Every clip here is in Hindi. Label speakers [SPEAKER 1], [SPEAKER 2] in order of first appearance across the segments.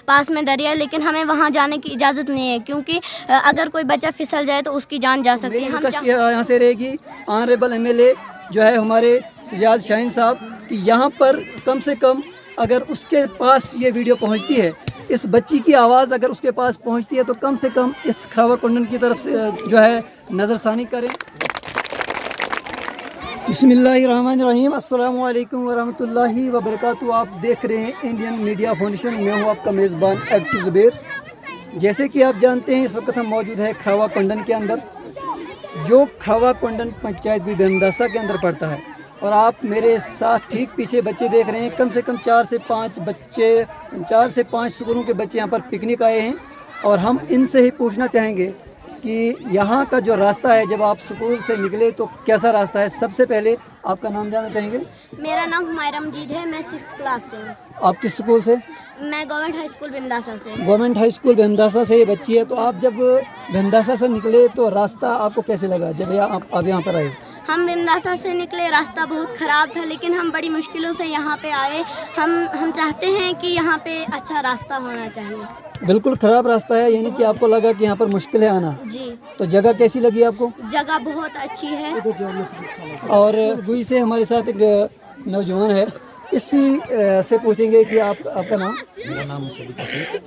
[SPEAKER 1] पास में दरिया है, लेकिन हमें वहाँ जाने की इजाज़त नहीं है, क्योंकि अगर कोई बच्चा फिसल जाए तो उसकी जान जा सकती है। हम
[SPEAKER 2] यहाँ से रहेगी ऑनरेबल एमएलए जो है हमारे सजाद शाहीन साहब कि यहाँ पर कम से कम अगर उसके पास ये वीडियो पहुँचती है, इस बच्ची की आवाज़ अगर उसके पास पहुँचती है, तो कम से कम इस खावा कुंडन की तरफ से जो है नज़रसानी करें। बिस्मिल्लाहिर्रहमानिर्रहीम, अस्सलामु अलैकुम वरहमतुल्लाहि वबरकातुहू। आप देख रहे हैं इंडियन मीडिया फाउंडेशन। मैं हूँ आपका मेज़बान एक्टिव ज़ुबैर। जैसे कि आप जानते हैं, इस वक्त हम मौजूद है खावा कुंडन के अंदर, जो खावा कुंडन पंचायत भी बेमदासा के अंदर पड़ता है। और आप मेरे साथ ठीक पीछे बच्चे देख रहे हैं, कम से कम 4 से 5 बच्चे, 4 से 5 स्कूलों के बच्चे यहाँ पर पिकनिक आए हैं। और हम इनसे ही पूछना चाहेंगे कि यहाँ का जो रास्ता है, जब आप स्कूल से निकले तो कैसा रास्ता है। सबसे पहले आपका नाम जानना चाहेंगे।
[SPEAKER 1] मेरा नाम हुमायरा मजीद है, मैं 6th क्लास से हूँ।
[SPEAKER 2] आप किस स्कूल से?
[SPEAKER 1] मैं गवर्नमेंट हाई स्कूल बेमदासा से।
[SPEAKER 2] गवर्नमेंट हाई स्कूल बेमदासा से ये बच्ची है। तो आप जब बेमदासा से निकले तो रास्ता आपको कैसे लगा जब आप यहाँ पर आए?
[SPEAKER 1] हम बेमदासा से निकले, रास्ता बहुत ख़राब था, लेकिन हम बड़ी मुश्किलों से यहाँ पे आए। हम चाहते हैं कि यहाँ पे अच्छा रास्ता होना चाहिए।
[SPEAKER 2] बिल्कुल ख़राब रास्ता है, यानी कि आपको लगा कि यहाँ पर मुश्किल है आना।
[SPEAKER 1] जी।
[SPEAKER 2] तो जगह कैसी लगी आपको?
[SPEAKER 1] जगह बहुत अच्छी है।
[SPEAKER 2] और गुई से हमारे साथ एक नौजवान है, इसी से पूछेंगे कि आपका नाम?
[SPEAKER 3] मेरा नाम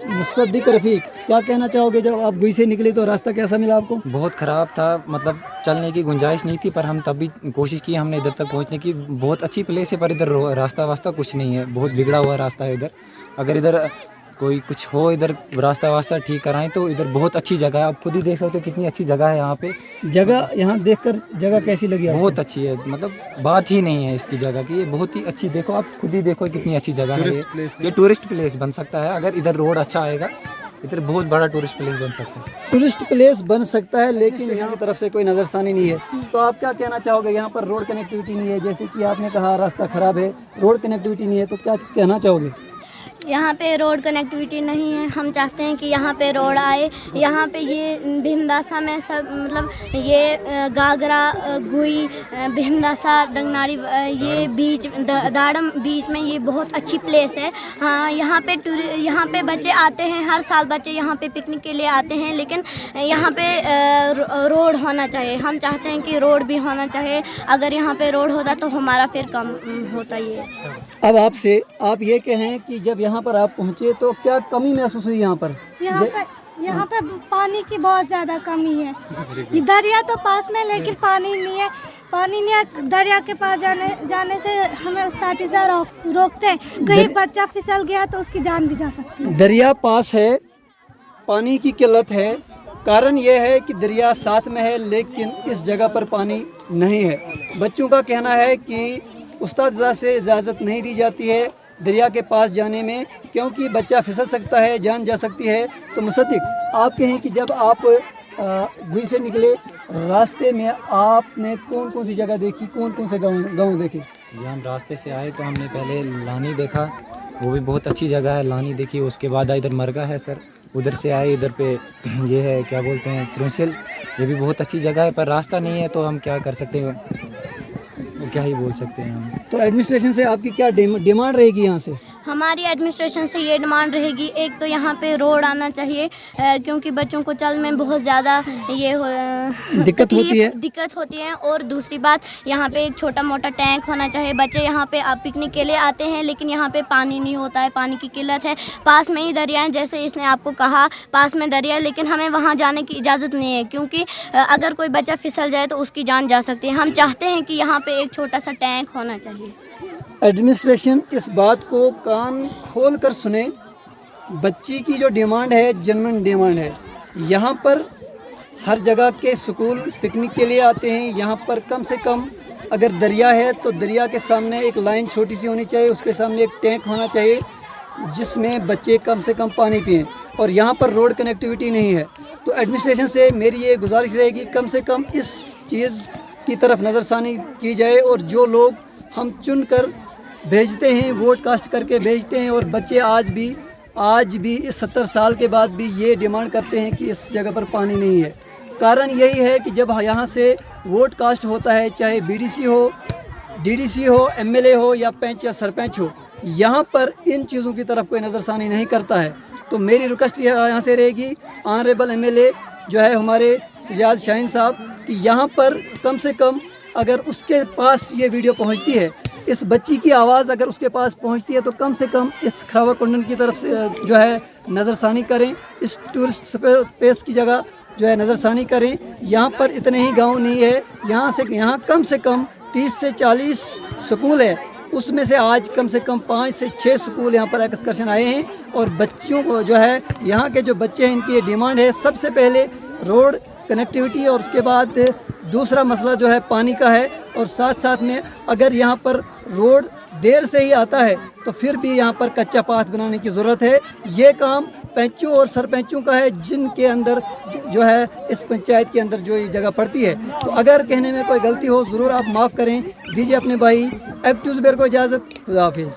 [SPEAKER 2] मुसद्दिक रफ़ीक। क्या कहना चाहोगे, जब आप गुई से निकले तो रास्ता कैसा मिला आपको?
[SPEAKER 3] बहुत ख़राब था, मतलब चलने की गुंजाइश नहीं थी, पर हम तब भी कोशिश की हमने इधर तक पहुंचने की। बहुत अच्छी प्लेस है, पर इधर रास्ता वास्ता कुछ नहीं है, बहुत बिगड़ा हुआ रास्ता है इधर। अगर इधर कोई कुछ हो, इधर रास्ता वास्ता ठीक कराएं तो इधर बहुत अच्छी जगह है। आप खुद ही देख सकते हो कितनी अच्छी जगह है यहाँ पे।
[SPEAKER 2] जगह यहाँ देखकर जगह कैसी लगी आपको?
[SPEAKER 3] बहुत अच्छी है, मतलब बात ही नहीं है इसकी जगह की। ये बहुत ही अच्छी, देखो आप खुद ही देखो कितनी अच्छी जगह है ये टूरिस्ट प्लेस बन सकता है अगर इधर रोड अच्छा आएगा। इधर बहुत बड़ा टूरिस्ट प्लेस बन सकता है।
[SPEAKER 2] टूरिस्ट प्लेस बन सकता है, लेकिन यहाँ की तरफ से कोई नज़रसानी नहीं है। तो आप क्या कहना चाहोगे? यहाँ पर रोड कनेक्टिविटी नहीं है, जैसे कि आपने कहा रास्ता ख़राब है, रोड कनेक्टिविटी नहीं है, तो क्या कहना चाहोगे?
[SPEAKER 1] यहाँ पे रोड कनेक्टिविटी नहीं है। हम चाहते हैं कि यहाँ पे रोड आए। यहाँ पे ये भीमदासा में सब, मतलब ये गागरा, गुई, भीमदासा, डंगनारी, ये बीच दाड़म बीच में ये बहुत अच्छी प्लेस है। हाँ, यहाँ पे बच्चे आते हैं, हर साल बच्चे यहाँ पे पिकनिक के लिए आते हैं, लेकिन यहाँ पे रोड होना चाहिए। हम चाहते हैं कि रोड भी होना चाहिए। अगर यहाँ पे रोड होता तो हमारा फिर कम होता ये।
[SPEAKER 2] अब आपसे आप ये कहें कि जब यहाँ पर आप पहुँचे तो क्या कमी महसूस हुई यहाँ पर?
[SPEAKER 4] यहाँ पे पानी की बहुत ज़्यादा कमी है। दरिया तो पास में, लेकिन पानी नहीं है। पानी नहीं है, दरिया के पास जाने से हमें उस्तादिज़ा रोकते हैं। कहीं बच्चा फिसल गया तो उसकी जान भी जा सकती है।
[SPEAKER 2] दरिया पास है, पानी की किल्लत है। कारण यह है कि दरिया साथ में है, लेकिन इस जगह पर पानी नहीं है। बच्चों का कहना है कि उस्तादिज़ा से इजाज़त नहीं दी जाती है दरिया के पास जाने में, क्योंकि बच्चा फिसल सकता है, जान जा सकती है। तो मुसद्दिक, आप कहें कि जब आप गुई से निकले, रास्ते में आपने कौन कौन सी जगह देखी, कौन कौन से गाँव देखे?
[SPEAKER 3] जब हम रास्ते से आए तो हमने पहले लानी देखा, वो भी बहुत अच्छी जगह है, लानी देखी। उसके बाद इधर मरगा है सर, उधर से आए, इधर पे ये है क्या बोलते हैं त्रिशूल, ये भी बहुत अच्छी जगह है, पर रास्ता नहीं है तो हम क्या कर सकते हैं, क्या ही बोल सकते हैं हम।
[SPEAKER 2] तो एडमिनिस्ट्रेशन से आपकी क्या डिमांड रहेगी यहाँ से?
[SPEAKER 1] हमारी एडमिनिस्ट्रेशन से ये डिमांड रहेगी, एक तो यहाँ पे रोड आना चाहिए, क्योंकि बच्चों को चल में बहुत ज़्यादा ये दिक्कत होती है। और दूसरी बात, यहाँ पे एक छोटा मोटा टैंक होना चाहिए। बच्चे यहाँ पे पिकनिक के लिए आते हैं, लेकिन यहाँ पे पानी नहीं होता है, पानी की किल्लत है। पास में ही दरिया है, जैसे इसने आपको कहा पास में दरिया है, लेकिन हमें वहाँ जाने की इजाज़त नहीं है, क्योंकि अगर कोई बच्चा फिसल जाए तो उसकी जान जा सकती है। हम चाहते हैं कि यहाँ पर एक छोटा सा टैंक होना चाहिए।
[SPEAKER 2] एडमिनिस्ट्रेशन इस बात को कान खोल कर सुने। बच्ची की जो डिमांड है जेन्युइन डिमांड है। यहाँ पर हर जगह के स्कूल पिकनिक के लिए आते हैं। यहाँ पर कम से कम अगर दरिया है तो दरिया के सामने एक लाइन छोटी सी होनी चाहिए, उसके सामने एक टैंक होना चाहिए जिसमें बच्चे कम से कम पानी पिएँ। और यहाँ पर रोड कनेक्टिविटी नहीं है। तो एडमिनिस्ट्रेशन से मेरी ये गुजारिश रहेगी, कम से कम इस चीज़ की तरफ नज़रसानी की जाए। और जो लोग हम चुन कर भेजते हैं, वोट कास्ट करके भेजते हैं, और बच्चे आज भी इस 70 साल के बाद भी ये डिमांड करते हैं कि इस जगह पर पानी नहीं है। कारण यही है कि जब यहाँ से वोट कास्ट होता है, चाहे बीडीसी हो, डीडीसी हो, एमएलए हो या पंच या सरपंच हो, यहाँ पर इन चीज़ों की तरफ कोई नज़रसानी नहीं करता है। तो मेरी रिक्वेस्ट यहाँ से रहेगी ऑनरेबल एमएलए जो है हमारे सिजाद शाहीन साहब कि यहाँ पर कम से कम अगर उसके पास ये वीडियो पहुँचती है, इस बच्ची की आवाज़ अगर उसके पास पहुँचती है, तो कम से कम इस खराबा कुंडन की तरफ से जो है नज़रसानी करें, इस टूरिस्ट स्पेस की जगह जो है नज़रसानी करें। यहाँ पर इतने ही गांव नहीं है, यहाँ कम से कम 30 से 40 स्कूल है, उसमें से आज कम से कम 5 से 6 स्कूल यहाँ पर एक्सकर्शन आए हैं। और बच्चियों को जो है यहाँ के जो बच्चे हैं इनकी डिमांड है सबसे पहले रोड कनेक्टिविटी, और उसके बाद दूसरा मसला जो है पानी का है। और साथ साथ में अगर यहाँ पर रोड देर से ही आता है तो फिर भी यहाँ पर कच्चा पाथ बनाने की ज़रूरत है। ये काम पंचों और सरपंचों का है जिनके अंदर जो है इस पंचायत के अंदर जो ये जगह पड़ती है। तो अगर कहने में कोई गलती हो ज़रूर आप माफ़ करें। दीजिए अपने भाई एक्टिव ज़ुबैर को इजाज़त। खुदा हाफिज़।